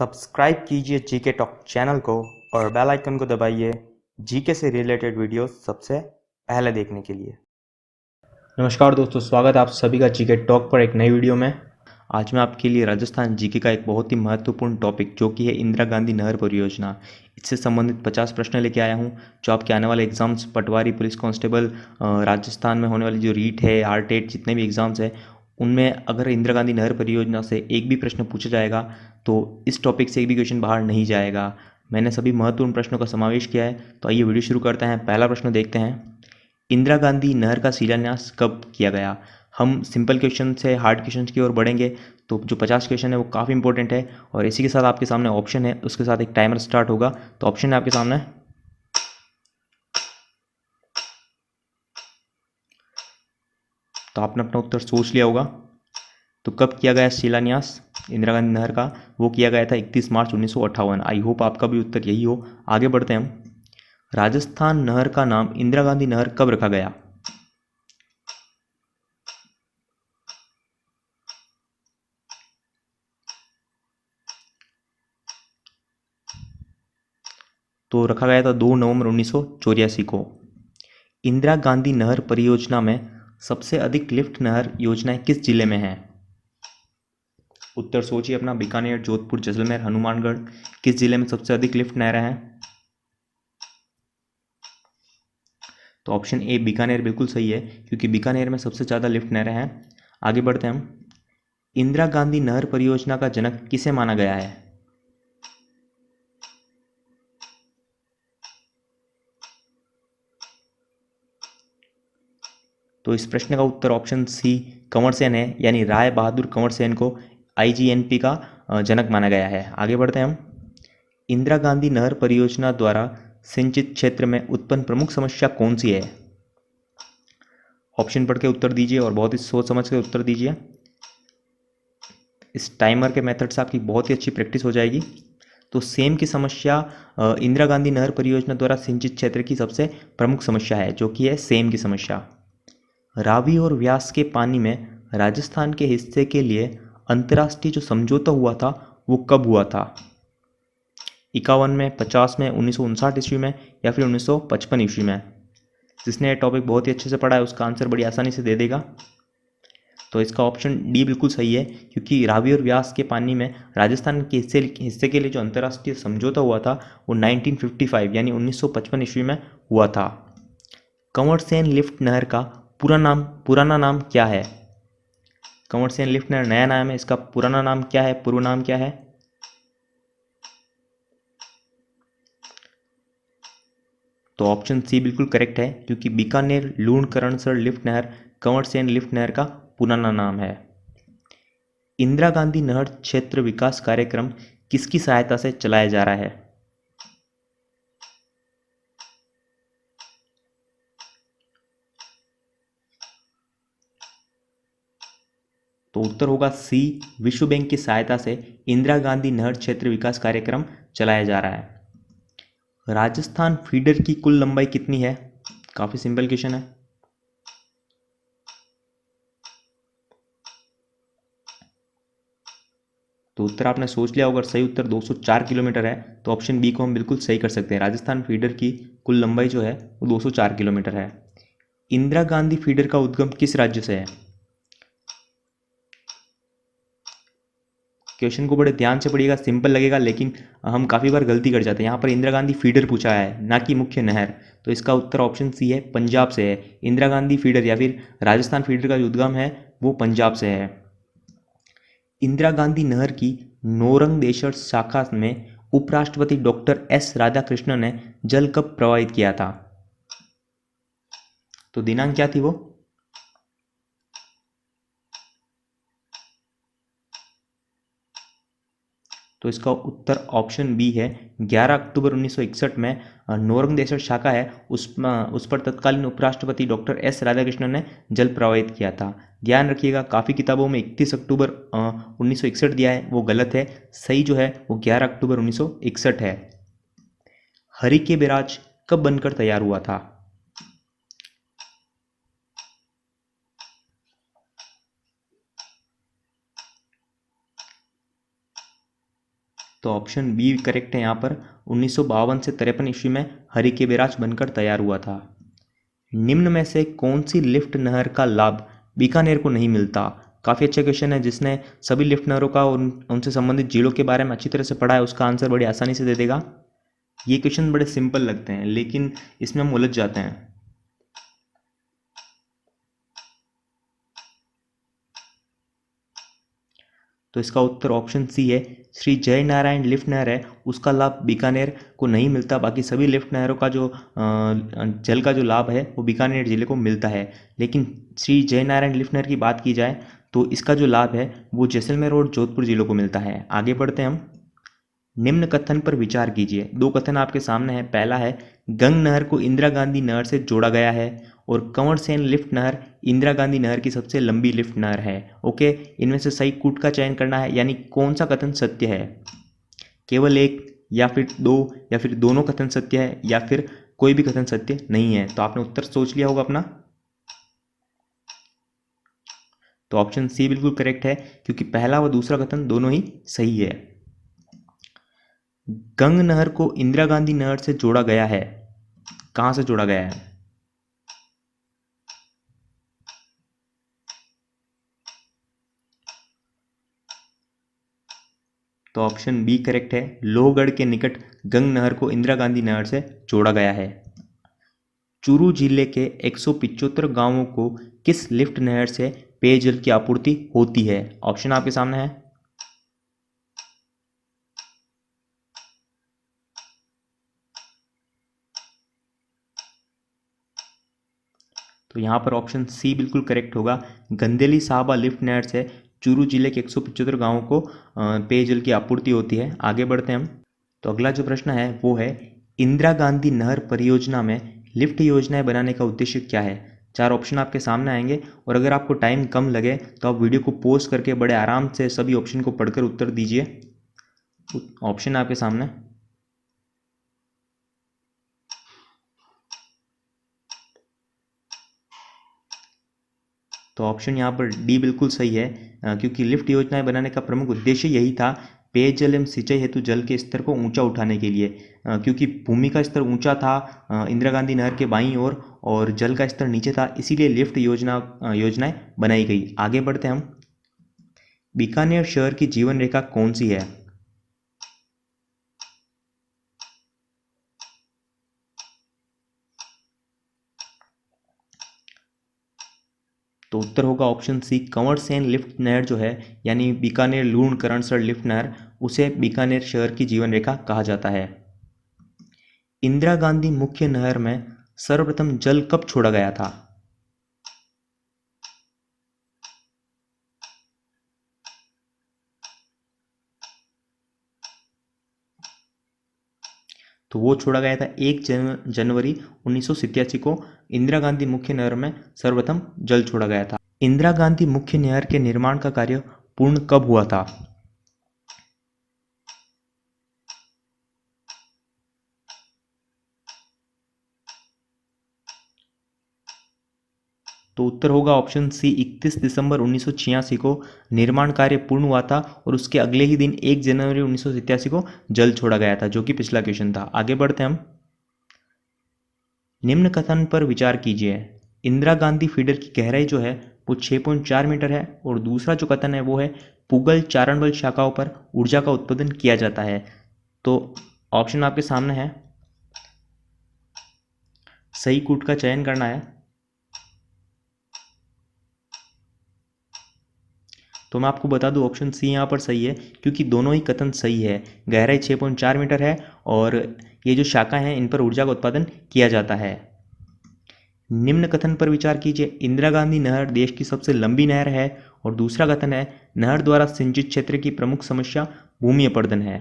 Subscribe कीजिए GK talk channel को और बेल आइकन को दबाइए जीके से रिलेटेड वीडियोस सबसे पहले देखने के लिए। नमस्कार दोस्तों, स्वागत है आप सभी का जीके टॉक पर एक नई वीडियो में। आज मैं आपके लिए राजस्थान जीके का एक बहुत ही महत्वपूर्ण टॉपिक जो कि है इंदिरा गांधी नहर परियोजना, इससे संबंधित 50 प्रश्न लेके आया हूं जो आपके आने वाले एग्जाम्स, पटवारी, पुलिस कांस्टेबल, राजस्थान में होने वाली जो रीट है, आरटेट, जितने भी एग्जाम्स हैं उनमें अगर इंदिरा गांधी नहर परियोजना से एक भी प्रश्न पूछा जाएगा तो इस टॉपिक से एक भी क्वेश्चन बाहर नहीं जाएगा। मैंने सभी महत्वपूर्ण प्रश्नों का समावेश किया है, तो आइए वीडियो शुरू करते हैं। पहला प्रश्न देखते हैं, इंदिरा गांधी नहर का शिलान्यास कब किया गया। हम सिंपल क्वेश्चन से हार्ड क्वेश्चन की ओर बढ़ेंगे, तो जो 50 क्वेश्चन है वो काफ़ी इंपॉर्टेंट है। और इसी के साथ आपके सामने ऑप्शन है, उसके साथ एक टाइमर स्टार्ट होगा। तो ऑप्शन है आपके सामने, तो आपने अपना उत्तर सोच लिया होगा। तो कब किया गया शिलान्यास इंदिरा गांधी नहर का, वो किया गया था 31 मार्च 1958। आई होप आपका भी उत्तर यही हो। आगे बढ़ते हैं हम। राजस्थान नहर का नाम इंदिरा गांधी नहर कब रखा गया। तो रखा गया था 2 नवंबर 1984 को। इंदिरा गांधी नहर परियोजना में सबसे अधिक लिफ्ट नहर योजनाएं किस जिले में हैं। उत्तर सोचिए अपना। बीकानेर, जोधपुर, जैसलमेर, हनुमानगढ़, किस जिले में सबसे अधिक लिफ्ट नहरें हैं। तो ऑप्शन ए बीकानेर बिल्कुल सही है, क्योंकि बीकानेर में सबसे ज़्यादा लिफ्ट नहरें हैं। आगे बढ़ते हैं हम। इंदिरा गांधी नहर परियोजना का जनक किसे माना गया है। तो इस प्रश्न का उत्तर ऑप्शन सी कंवर सेन है, यानी राय बहादुर कंवर सेन को आईजीएनपी का जनक माना गया है। आगे बढ़ते हैं हम। इंदिरा गांधी नहर परियोजना द्वारा सिंचित क्षेत्र में उत्पन्न प्रमुख समस्या कौन सी है। ऑप्शन पढ़ के उत्तर दीजिए और बहुत ही सोच समझ के उत्तर दीजिए। इस टाइमर के मेथड से आपकी बहुत ही अच्छी प्रैक्टिस हो जाएगी। तो सेम की समस्या इंदिरा गांधी नहर परियोजना द्वारा सिंचित क्षेत्र की सबसे प्रमुख समस्या है, जो कि है सेम की समस्या। रावी और व्यास के पानी में राजस्थान के हिस्से के लिए अंतर्राष्ट्रीय जो समझौता हुआ था वो कब हुआ था। 51 में, 50 में, 1959 ईस्वी में या फिर 1955 ईस्वी में। जिसने ये टॉपिक बहुत ही अच्छे से पढ़ा है उसका आंसर बड़ी आसानी से दे देगा। तो इसका ऑप्शन डी बिल्कुल सही है, क्योंकि रावी और व्यास के पानी में राजस्थान के हिस्से के लिए जो अंतर्राष्ट्रीय समझौता हुआ था वो 1955 यानी 1955 ईस्वी में हुआ था। कंवर सेन लिफ्ट नहर का पुराना नाम क्या है। कंवर सेन लिफ्ट नहर नया नाम है, इसका पुराना नाम क्या है, पूर्व नाम क्या है। तो ऑप्शन सी बिल्कुल करेक्ट है, क्योंकि बीकानेर लूणकरणसर लिफ्ट नहर कंवर सेन लिफ्ट नहर का पुराना नाम है। इंदिरा गांधी नहर क्षेत्र विकास कार्यक्रम किसकी सहायता से चलाया जा रहा है। तो उत्तर होगा सी, विश्व बैंक की सहायता से इंदिरा गांधी नहर क्षेत्र विकास कार्यक्रम चलाया जा रहा है। राजस्थान फीडर की कुल लंबाई कितनी है। काफी सिंपल क्वेश्चन है। तो उत्तर आपने सोच लिया, अगर सही उत्तर 204 किलोमीटर है तो ऑप्शन बी को हम बिल्कुल सही कर सकते हैं। राजस्थान फीडर की कुल लंबाई जो है वो 204 किलोमीटर है। इंदिरा गांधी फीडर का उद्गम किस राज्य से है। क्वेश्चन को बड़े ध्यान से पढ़िएगा, सिंपल लगेगा लेकिन हम काफ़ी बार गलती कर जाते हैं। यहाँ पर इंदिरा गांधी फीडर पूछा है, ना कि मुख्य नहर। तो इसका उत्तर ऑप्शन सी है, पंजाब से है। इंदिरा गांधी फीडर या फिर राजस्थान फीडर का जो उद्गम है वो पंजाब से है। इंदिरा गांधी नहर की नोरंगदेश्वर शाखा में उपराष्ट्रपति डॉक्टर एस राधाकृष्णन ने जल कब प्रवाहित किया था। तो दिनांक क्या थी वो। तो इसका उत्तर ऑप्शन बी है, 11 अक्टूबर 1961 में नोरंगदेश्वर शाखा है उस पर तत्कालीन उपराष्ट्रपति डॉक्टर एस राधाकृष्णन ने जल प्रवाहित किया था। ध्यान रखिएगा, काफ़ी किताबों में 31 अक्टूबर 1961 दिया है, वो गलत है। सही जो है वो 11 अक्टूबर 1961 है। हरि के बैराज कब बनकर तैयार हुआ था। तो ऑप्शन बी करेक्ट है। यहाँ पर 1952 से 53 ईस्वी में हरि के बैराज बनकर तैयार हुआ था। निम्न में से कौन सी लिफ्ट नहर का लाभ बीकानेर को नहीं मिलता? काफ़ी अच्छा क्वेश्चन है। जिसने सभी लिफ्ट नहरों का और उनसे संबंधित जिलों के बारे में अच्छी तरह से पढ़ा है उसका आंसर बड़ी आसानी से दे देगा। ये क्वेश्चन बड़े सिंपल लगते हैं लेकिन इसमें हम उलझ जाते हैं। तो इसका उत्तर ऑप्शन सी है। श्री जय नारायण लिफ्ट नहर है उसका लाभ बीकानेर को नहीं मिलता। बाकी सभी लिफ्ट नहरों का जो जल का जो लाभ है वो बीकानेर जिले को मिलता है। लेकिन श्री जय नारायण लिफ्ट नहर की बात की जाए तो इसका जो लाभ है वो जैसलमेर और जोधपुर जिलों को मिलता है। आगे बढ़ते हैं हम। निम्न कथन पर विचार कीजिए। दो कथन आपके सामने है। पहला है गंग नहर को इंदिरा गांधी नहर से जोड़ा गया है और कंवर सेन लिफ्ट नहर इंदिरा गांधी नहर की सबसे लंबी लिफ्ट नहर है। ओके, इनमें से सही कूट का चयन करना है, यानी कौन सा कथन सत्य है। केवल एक या फिर दो या फिर दोनों कथन सत्य है या फिर कोई भी कथन सत्य नहीं है। तो आपने उत्तर सोच लिया होगा अपना। तो ऑप्शन सी बिल्कुल करेक्ट है क्योंकि पहला व दूसरा कथन दोनों ही सही है। गंग नहर को इंदिरा गांधी नहर से जोड़ा गया है। कहां से जोड़ा गया है? तो ऑप्शन बी करेक्ट है। लोहगढ़ के निकट गंग नहर को इंदिरा गांधी नहर से जोड़ा गया है। चूरू जिले के 175 गांवों को किस लिफ्ट नहर से पेयजल की आपूर्ति होती है? ऑप्शन आपके सामने है। तो यहाँ पर ऑप्शन सी बिल्कुल करेक्ट होगा। गंदेली साहबा लिफ्ट नहर से चूरू जिले के 175 गांवों को पेयजल की आपूर्ति होती है। आगे बढ़ते हैं हम। तो अगला जो प्रश्न है वो है इंदिरा गांधी नहर परियोजना में लिफ्ट योजनाएं बनाने का उद्देश्य क्या है? चार ऑप्शन आपके सामने आएंगे और अगर आपको टाइम कम लगे तो आप वीडियो को पॉज करके बड़े आराम से सभी ऑप्शन को पढ़कर उत्तर दीजिए। ऑप्शन आपके सामने। तो ऑप्शन यहाँ पर डी बिल्कुल सही है क्योंकि लिफ्ट योजनाएं बनाने का प्रमुख उद्देश्य यही था पेयजल एवं सिंचाई हेतु जल के स्तर को ऊंचा उठाने के लिए। क्योंकि भूमि का स्तर ऊंचा था इंदिरा गांधी नहर के बाईं ओर और जल का स्तर नीचे था, इसीलिए लिफ्ट योजनाएं बनाई गई। आगे बढ़ते हैं हम। बीकानेर शहर की जीवन रेखा कौन सी है? तो उत्तर होगा option C Kanwar Sen lift नहर जो है यानी बीकानेर लूण करणसर लिफ्ट नहर, उसे बीकानेर शहर की जीवन रेखा कहा जाता है। इंदिरा गांधी मुख्य नहर में सर्वप्रथम जल कब छोड़ा गया था? तो वो छोड़ा गया था 1 जनवरी 1987 को इंदिरा गांधी मुख्य नहर में सर्वप्रथम जल छोड़ा गया था। इंदिरा गांधी मुख्य नहर के निर्माण का कार्य पूर्ण कब हुआ था? तो उत्तर होगा ऑप्शन सी 31 दिसंबर 1986 को निर्माण कार्य पूर्ण हुआ था और उसके अगले ही दिन 1 जनवरी 1987 को जल छोड़ा गया था, जो कि पिछला क्वेश्चन था। आगे बढ़ते हैं हम। निम्न कथन पर विचार कीजिए। इंदिरा गांधी फीडर की गहराई जो है वो 6.4 मीटर है और दूसरा जो कथन है वो है पुगल चारणबल शाखाओं पर ऊर्जा का उत्पादन किया जाता है। तो ऑप्शन आपके सामने है, सही कूट का चयन करना है। तो मैं आपको बता दूं ऑप्शन सी यहाँ पर सही है क्योंकि दोनों ही कथन सही है। गहराई 6.4 मीटर है और ये जो शाखा हैं इन पर ऊर्जा का उत्पादन किया जाता है। निम्न कथन पर विचार कीजिए। इंदिरा गांधी नहर देश की सबसे लंबी नहर है और दूसरा कथन है नहर द्वारा सिंचित क्षेत्र की प्रमुख समस्या भूमि अपरदन है।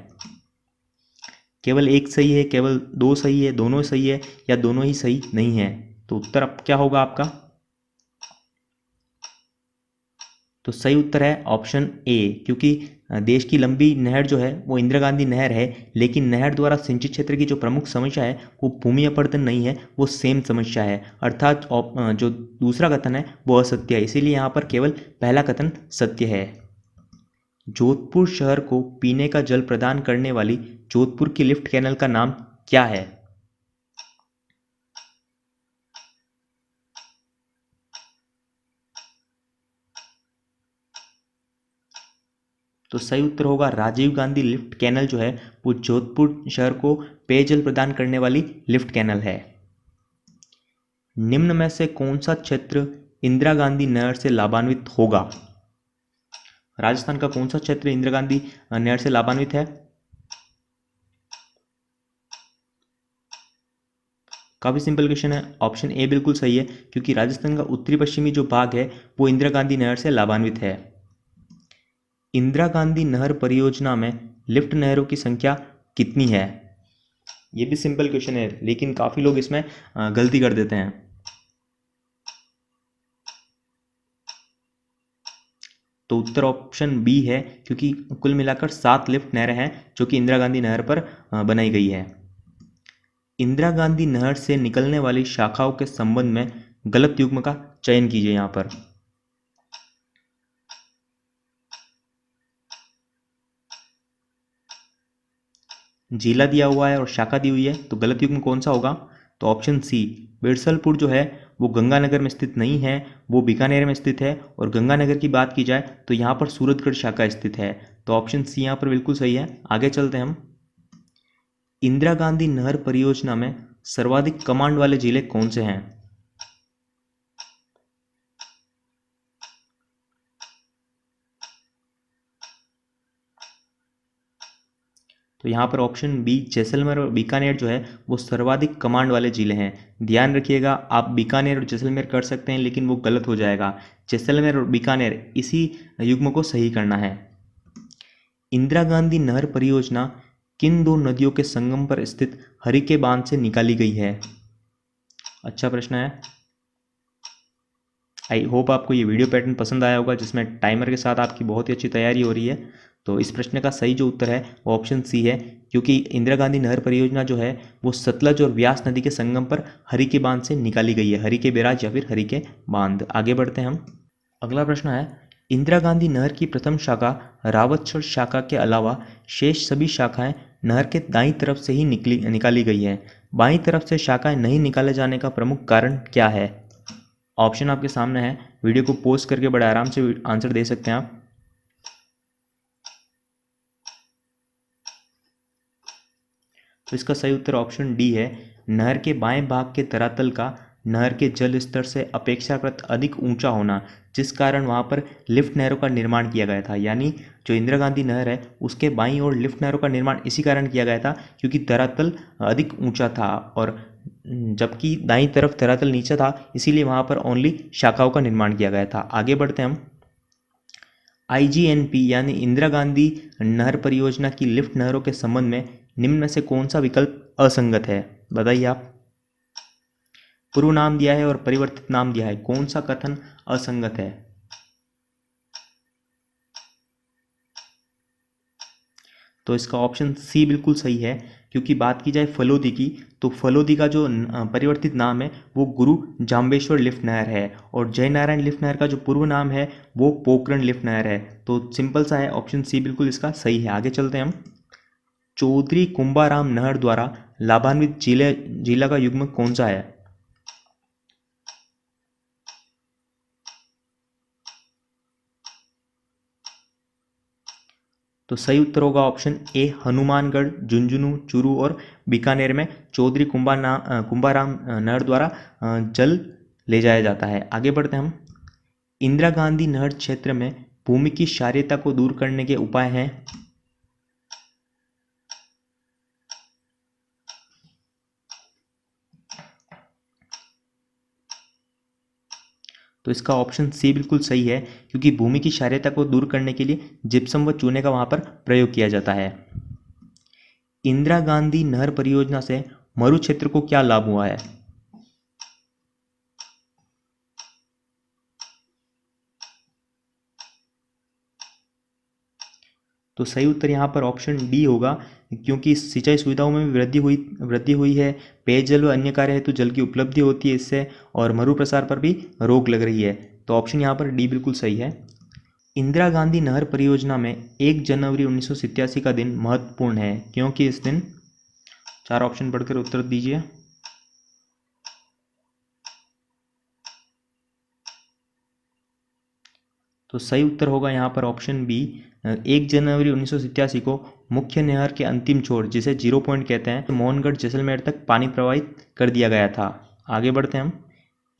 केवल एक सही है, केवल दो सही है, दोनों सही है या दोनों ही सही नहीं है? तो उत्तर अब क्या होगा आपका? तो सही उत्तर है ऑप्शन ए क्योंकि देश की लंबी नहर जो है वो इंदिरा गांधी नहर है, लेकिन नहर द्वारा सिंचित क्षेत्र की जो प्रमुख समस्या है वो भूमि अपरदन नहीं है, वो सेम समस्या है। अर्थात जो दूसरा कथन है वो असत्य है, इसीलिए यहाँ पर केवल पहला कथन सत्य है। जोधपुर शहर को पीने का जल प्रदान करने वाली जोधपुर की लिफ्ट कैनल का नाम क्या है? तो सही उत्तर होगा राजीव गांधी लिफ्ट कैनल जो है वो जोधपुर शहर को पेयजल प्रदान करने वाली लिफ्ट कैनल है। निम्न में से कौन सा क्षेत्र इंदिरा गांधी नहर से लाभान्वित होगा? राजस्थान का कौन सा क्षेत्र इंदिरा गांधी नहर से लाभान्वित है? काफी सिंपल क्वेश्चन है। ऑप्शन ए बिल्कुल सही है, क्योंकि राजस्थान का उत्तरी पश्चिमी जो भाग है वो इंदिरा गांधी नहर से लाभान्वित है। इंदिरा गांधी नहर परियोजना में लिफ्ट नहरों की संख्या कितनी है? ये भी सिंपल क्वेश्चन है, लेकिन काफी लोग इसमें गलती कर देते हैं। तो उत्तर ऑप्शन बी है, क्योंकि कुल मिलाकर 7 लिफ्ट नहरें हैं जो कि इंदिरा गांधी नहर पर बनाई गई है। इंदिरा गांधी नहर से निकलने वाली शाखाओं के संबंध में गलत युग्म का चयन कीजिए। यहां पर जिला दिया हुआ है और शाखा दी हुई है, तो गलत युग्म कौन सा होगा? तो ऑप्शन सी बिरसलपुर जो है वो गंगानगर में स्थित नहीं है, वो बीकानेर में स्थित है। और गंगानगर की बात की जाए तो यहाँ पर सूरतगढ़ शाखा स्थित है। तो ऑप्शन सी यहाँ पर बिल्कुल सही है। आगे चलते हैं हम। इंदिरा गांधी नहर परियोजना में सर्वाधिक कमांड वाले जिले कौन से हैं? तो यहाँ पर ऑप्शन बी जैसलमेर और बीकानेर जो है वो सर्वाधिक कमांड वाले जिले हैं। ध्यान रखिएगा, आप बीकानेर और जैसलमेर कर सकते हैं, लेकिन वो गलत हो जाएगा। जैसलमेर और बीकानेर इसी युग्म को सही करना है। इंदिरा गांधी नहर परियोजना किन दो नदियों के संगम पर स्थित हरिके बांध से निकाली गई है? अच्छा प्रश्न है। आई होप आपको ये वीडियो पैटर्न पसंद आया होगा, जिसमें टाइमर के साथ आपकी बहुत ही अच्छी तैयारी हो रही है। तो इस प्रश्न का सही जो उत्तर है वो ऑप्शन सी है, क्योंकि इंदिरा गांधी नहर परियोजना जो है वो सतलज और व्यास नदी के संगम पर हरिके बांध से निकाली गई है। हरिके बैराज या फिर हरिके बांध। आगे बढ़ते हैं हम। अगला प्रश्न है, इंदिरा गांधी नहर की प्रथम शाखा रावतसर शाखा के अलावा शेष सभी शाखाएं नहर के दाईं तरफ से ही निकाली गई है। बाईं तरफ से शाखाएं नहीं निकाले जाने का प्रमुख कारण क्या है? ऑप्शन आपके सामने है, वीडियो को पॉज करके बड़े आराम से आंसर दे सकते हैं आप। तो इसका सही उत्तर ऑप्शन डी है। नहर के बाएं भाग के धरातल का नहर के जल स्तर से अपेक्षाकृत अधिक ऊंचा होना, जिस कारण वहां पर लिफ्ट नहरों का निर्माण किया गया था। यानी जो इंदिरा गांधी नहर है उसके बाईं ओर लिफ्ट नहरों का निर्माण इसी कारण किया गया था क्योंकि धरातल अधिक ऊंचा था, और जबकि दाईं तरफ धरातल नीचा था, इसीलिए वहां पर ओनली शाखाओं का निर्माण किया गया था। आगे बढ़ते हैं हम। IGNP यानी इंदिरा गांधी नहर परियोजना की लिफ्ट नहरों के संबंध में निम्न में से कौन सा विकल्प असंगत है? बताइए आप। पूर्व नाम दिया है और परिवर्तित नाम दिया है, कौन सा कथन असंगत है? तो इसका ऑप्शन सी बिल्कुल सही है, क्योंकि बात की जाए फलोदी की, तो फलोदी का जो परिवर्तित नाम है वो गुरु जाम्बेश्वर लिफ्ट नहर है, और जयनारायण लिफ्ट नहर का जो पूर्व नाम है वो पोखरण लिफ्ट नहर है। तो सिंपल सा है, ऑप्शन सी बिल्कुल इसका सही है। आगे चलते हैं हम। चौधरी कुंभाराम नहर द्वारा लाभान्वित जिला का युग्म कौन सा है? तो सही उत्तर होगा ऑप्शन ए हनुमानगढ़, झुंझुनू, चूरू और बीकानेर में चौधरी कुंभाराम नहर द्वारा जल ले जाया जाता है। आगे बढ़ते हैं हम। इंदिरा गांधी नहर क्षेत्र में भूमि की क्षारीयता को दूर करने के उपाय हैं। तो इसका ऑप्शन सी बिल्कुल सही है, क्योंकि भूमि की क्षारीयता को दूर करने के लिए जिप्सम व चूने का वहां पर प्रयोग किया जाता है। इंदिरा गांधी नहर परियोजना से मरु क्षेत्र को क्या लाभ हुआ है? तो सही उत्तर यहाँ पर ऑप्शन डी होगा, क्योंकि सिंचाई सुविधाओं में भी वृद्धि हुई है। पेयजल व अन्य कार्य हेतु जल की उपलब्धि होती है इससे, और मरु प्रसार पर भी रोक लग रही है। तो ऑप्शन यहाँ पर डी बिल्कुल सही है। इंदिरा गांधी नहर परियोजना में 1 जनवरी 1987 का दिन महत्वपूर्ण है क्योंकि इस दिन, 4 ऑप्शन पढ़कर उत्तर दीजिए। तो सही उत्तर होगा यहाँ पर ऑप्शन बी, 1 जनवरी 1987 को मुख्य नहर के अंतिम छोर, जिसे 0 पॉइंट कहते हैं, मोहनगढ़ जैसलमेर तक पानी प्रवाहित कर दिया गया था। आगे बढ़ते हैं हम।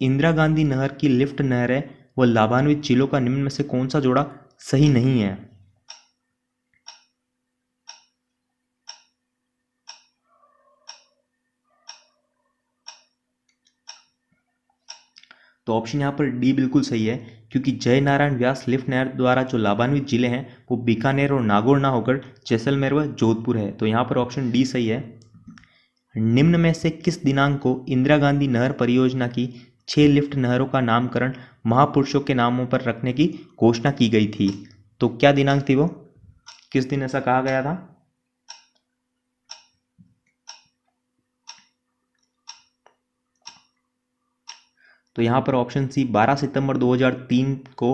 इंदिरा गांधी नहर की लिफ्ट नहर है वो लाभान्वित जिलों का निम्न में से कौन सा जोड़ा सही नहीं है? तो ऑप्शन यहाँ पर डी बिल्कुल सही है, क्योंकि जय नारायण व्यास लिफ्ट नहर द्वारा जो लाभान्वित जिले हैं वो बीकानेर और नागौर ना होकर जैसलमेर व जोधपुर है। तो यहाँ पर ऑप्शन डी सही है। निम्न में से किस दिनांक को इंदिरा गांधी नहर परियोजना की 6 लिफ्ट नहरों का नामकरण महापुरुषों के नामों पर रखने की घोषणा की गई थी? तो क्या दिनांक थी वो, किस दिन ऐसा कहा गया था? तो यहाँ पर ऑप्शन सी 12 सितंबर 2003 को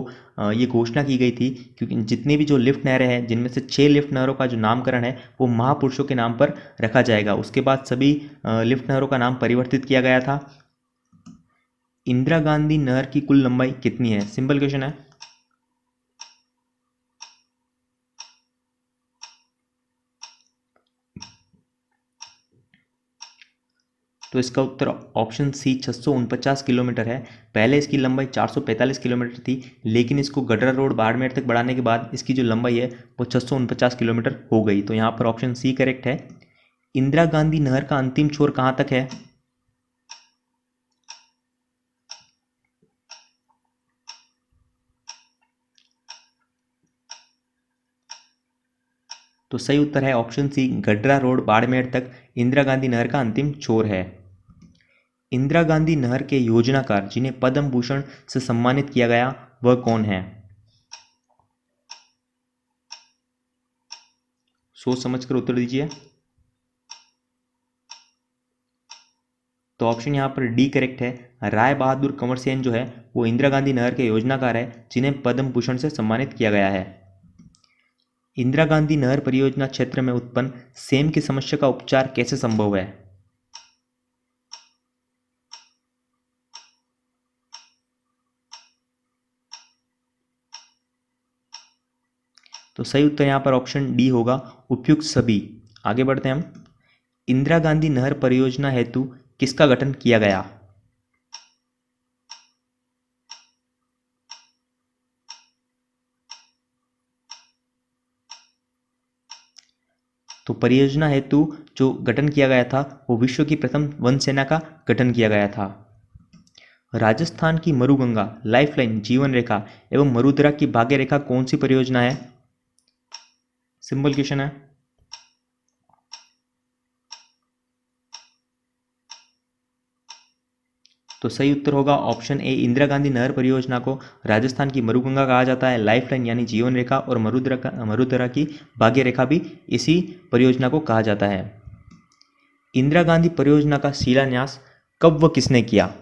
ये घोषणा की गई थी, क्योंकि जितनी भी जो लिफ्ट नहरें हैं जिनमें से 6 लिफ्ट नहरों का जो नामकरण है वो महापुरुषों के नाम पर रखा जाएगा। उसके बाद सभी लिफ्ट नहरों का नाम परिवर्तित किया गया था। इंदिरा गांधी नहर की कुल लंबाई कितनी है? सिंपल क्वेश्चन है। तो इसका उत्तर ऑप्शन सी 649 किलोमीटर है। पहले इसकी लंबाई 445 किलोमीटर थी, लेकिन इसको गडरा रोड बाड़मेर तक बढ़ाने के बाद इसकी जो लंबाई है वो 649 किलोमीटर हो गई। तो यहाँ पर ऑप्शन सी करेक्ट है। इंदिरा गांधी नहर का अंतिम छोर कहाँ तक है? तो सही उत्तर है option C, Gadra road Barmer तक इंदिरा गांधी नहर का अंतिम छोर है। इंदिरा गांधी नहर के योजनाकार जिन्हें पद्म भूषण से सम्मानित किया गया वह कौन है? सोच समझकर उत्तर दीजिए। तो ऑप्शन यहाँ पर डी करेक्ट है। राय बहादुर कंवर सेन जो है वो इंदिरा गांधी नहर के योजनाकार है जिन्हें पद्म भूषण से सम्मानित किया गया है। इंदिरा गांधी नहर परियोजना क्षेत्र में उत्पन्न सेम की समस्या का उपचार कैसे संभव है? तो सही उत्तर यहाँ पर ऑप्शन डी होगा, उपयुक्त सभी। आगे बढ़ते हैं हम। इंदिरा गांधी नहर परियोजना हेतु किसका गठन किया गया? तो परियोजना हेतु जो गठन किया गया था वो विश्व की प्रथम वन सेना का गठन किया गया था। राजस्थान की मरुगंगा, लाइफलाइन, जीवन रेखा एवं मरुधरा की भाग्य रेखा कौन सी परियोजना है? सिंपल क्वेश्चन है। तो सही उत्तर होगा ऑप्शन ए, इंदिरा गांधी नहर परियोजना को राजस्थान की मरुगंगा कहा जाता है। लाइफलाइन यानी जीवन रेखा और मरुधरा की भाग्य रेखा भी इसी परियोजना को कहा जाता है। इंदिरा गांधी परियोजना का शिलान्यास कब व किसने किया?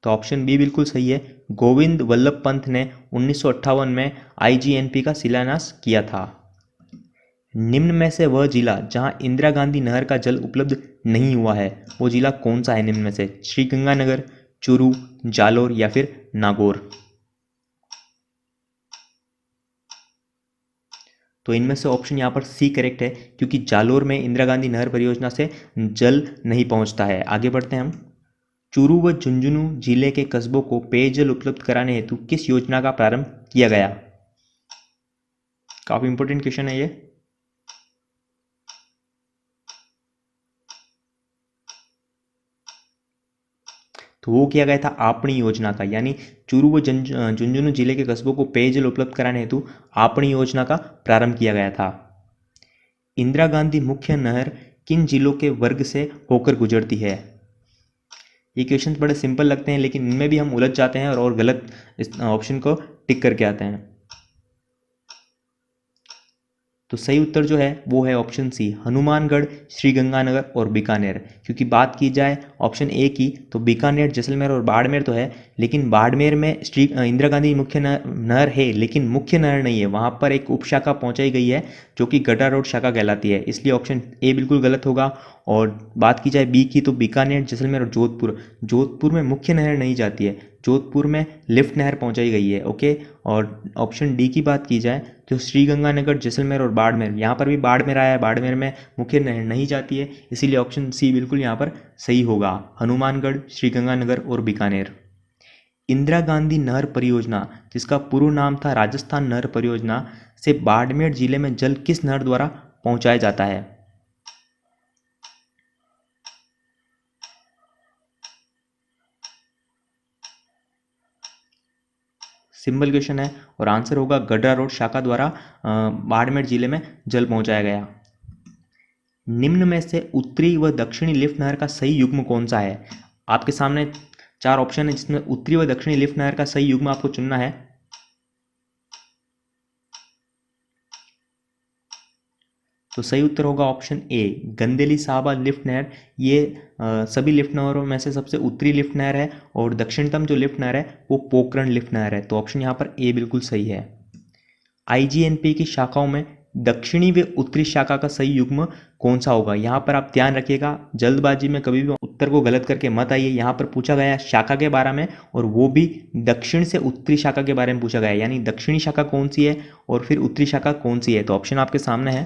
तो ऑप्शन बी बिल्कुल सही है। गोविंद वल्लभ पंत ने 1958 में आईजीएनपी का शिलान्यास किया था। निम्न में से वह जिला जहां इंदिरा गांधी नहर का जल उपलब्ध नहीं हुआ है वो जिला कौन सा है? निम्न में से श्रीगंगानगर, चूरू, जालोर या फिर नागौर? तो इनमें से ऑप्शन यहाँ पर सी करेक्ट है, क्योंकि जालोर में इंदिरा गांधी नहर परियोजना से जल नहीं पहुंचता है। आगे बढ़ते हैं हम। चूरू व झुंझुनू जिले के कस्बों को पेयजल उपलब्ध कराने हेतु किस योजना का प्रारंभ किया गया? काफी इंपॉर्टेंट क्वेश्चन है ये। तो वो किया गया था आपणी योजना का, यानी चूरू व झुंझुनू जिले के कस्बों को पेयजल उपलब्ध कराने हेतु आपणी योजना का प्रारंभ किया गया था। इंदिरा गांधी मुख्य नहर किन जिलों के वर्ग से होकर गुजरती है? ये क्वेश्चन बड़े सिंपल लगते हैं, लेकिन इनमें भी हम उलझ जाते हैं और गलत इस ऑप्शन को टिक करके आते हैं। तो सही उत्तर जो है वो है ऑप्शन सी, हनुमानगढ़, श्रीगंगानगर और बीकानेर। क्योंकि बात की जाए ऑप्शन ए की तो बीकानेर, जैसलमेर और बाड़मेर तो है, लेकिन बाड़मेर में इंदिरा गांधी मुख्य नहर है, लेकिन मुख्य नहर नहीं है, वहाँ पर एक उपशाखा पहुँचाई गई है जो कि गड्ढा रोड शाखा कहलाती है, इसलिए ऑप्शन ए बिल्कुल गलत होगा। और बात की जाए बी की तो बीकानेर, जैसलमेर और जोधपुर में मुख्य नहर नहीं जाती है, जोधपुर में लिफ्ट नहर पहुंचाई गई है। ओके, और ऑप्शन डी की बात की जाए तो श्रीगंगानगर, जैसलमेर और बाड़मेर, यहाँ पर भी बाड़मेर आया है, बाड़मेर में मुख्य नहर नहीं जाती है, इसीलिए ऑप्शन सी बिल्कुल यहाँ पर सही होगा, हनुमानगढ़, श्रीगंगानगर और बीकानेर। इंदिरा गांधी नहर परियोजना, जिसका पूर्व नाम था राजस्थान नहर परियोजना, से बाड़मेर जिले में जल किस नहर द्वारा पहुंचाया जाता है? सिंपल क्वेश्चन है और आंसर होगा गड्ढा रोड शाखा द्वारा बाड़मेर जिले में जल पहुंचाया गया। निम्न में से उत्तरी व दक्षिणी लिफ्ट नहर का सही युग्म कौन सा है? आपके सामने 4 ऑप्शन है जिसमें उत्तरी व दक्षिणी लिफ्ट नहर का सही युग्म आपको चुनना है। तो सही उत्तर होगा ऑप्शन ए, गंदेली साहबा लिफ्ट नहर। ये सभी लिफ्ट नहरों में से सबसे उत्तरी लिफ्ट नहर है और दक्षिणतम जो लिफ्ट नहर है वो पोखरण लिफ्ट नहर है, तो ऑप्शन यहाँ पर ए बिल्कुल सही है। आईजीएनपी की शाखाओं में दक्षिणी व उत्तरी शाखा का सही युग्म कौन सा होगा? यहाँ पर आप ध्यान रखिएगा, जल्दबाजी में कभी भी उत्तर को गलत करके मत आइए। यहाँ पर पूछा गया है शाखा के बारे में और वो भी दक्षिण से उत्तरी शाखा के बारे में पूछा गया है, यानी दक्षिणी शाखा कौन सी है और फिर उत्तरी शाखा कौन सी है। तो ऑप्शन आपके सामने है।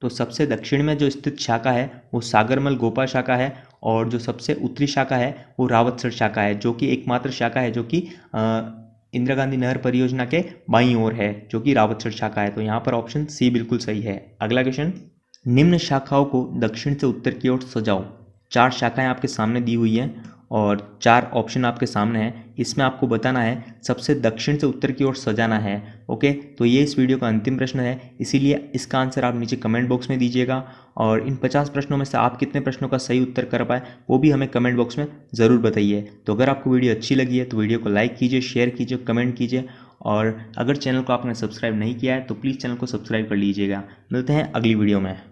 तो सबसे दक्षिण में जो स्थित शाखा है वो सागरमल गोपा शाखा है और जो सबसे उत्तरी शाखा है वो रावतसर शाखा है, जो कि एकमात्र शाखा है जो कि इंदिरा गांधी नहर परियोजना के बाईं ओर है, जो कि रावतसर शाखा है। तो यहाँ पर ऑप्शन सी बिल्कुल सही है। अगला क्वेश्चन, निम्न शाखाओं को दक्षिण से उत्तर की ओर सजाओ। 4 शाखाएं आपके सामने दी हुई हैं और 4 ऑप्शन आपके सामने हैं, इसमें आपको बताना है सबसे दक्षिण से उत्तर की ओर सजाना है। ओके, तो ये इस वीडियो का अंतिम प्रश्न है, इसीलिए इसका आंसर आप नीचे कमेंट बॉक्स में दीजिएगा और इन 50 प्रश्नों में से आप कितने प्रश्नों का सही उत्तर कर पाए वो भी हमें कमेंट बॉक्स में ज़रूर बताइए। तो अगर आपको वीडियो अच्छी लगी है तो वीडियो को लाइक कीजिए, शेयर कीजिए, कमेंट कीजिए और अगर चैनल को आपने सब्सक्राइब नहीं किया है तो प्लीज़ चैनल को सब्सक्राइब कर लीजिएगा। मिलते हैं अगली वीडियो में।